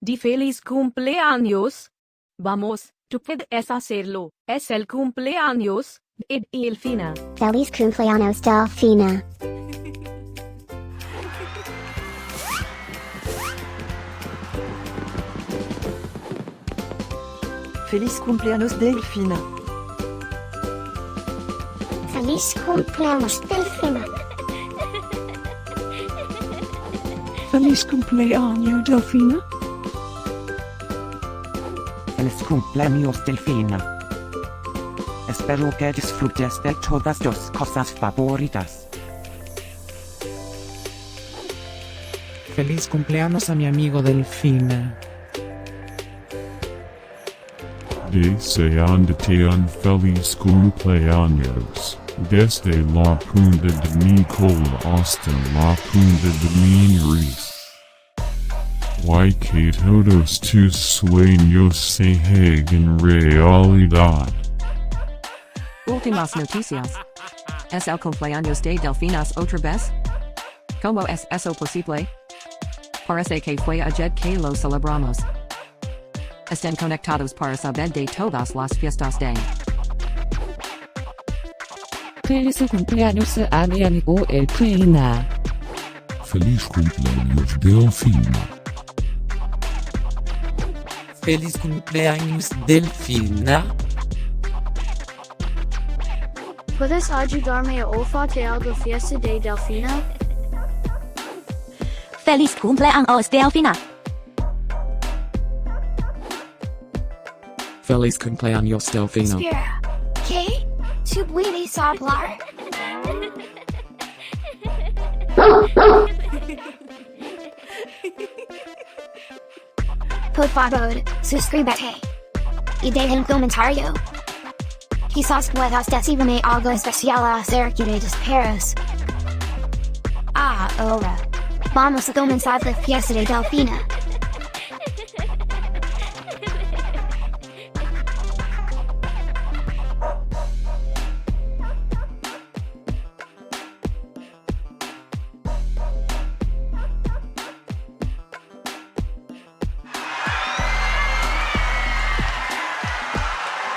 di feliz cumpleaños. Vamos, tú puedes hacerlo. Es el cumpleaños de Delfina. Feliz cumpleaños, Delfina. Feliz cumpleaños, Delfina. Feliz cumpleaños, Delfina. Feliz cumpleaños, Delfina. Feliz cumpleaños, Delfina. Espero que disfrutes de todas tus cosas favoritas. Feliz cumpleaños a mi amigo Delfina. Deseándote un feliz cumpleaños, desde la punta de mi cola hasta la punta de mi nariz. Que todos tus sueños se hagan realidad. Últimas noticias. ¿Es el cumpleaños de Delfinas otra vez? ¿Cómo es eso posible? Parece que fue ayer que lo celebramos. Estén conectados para saber de todas las fiestas de. Feliz cumpleaños a mi amigo Delfina. Feliz cumpleaños, Delfina. Feliz cumpleaños, Delfina. ¿Puedes ayudarme a olfatear la fiesta de Delfina? Feliz cumpleaños, Delfina. Feliz cumpleaños, Delfina. Espera, ¿qué? ¿Tú puedes hablar? Por favor, suscríbete. Y deja un comentario. Quizás puedas decirme algo especial acerca de los perros. Ahora, vamos a comenzar la fiesta de Delfina.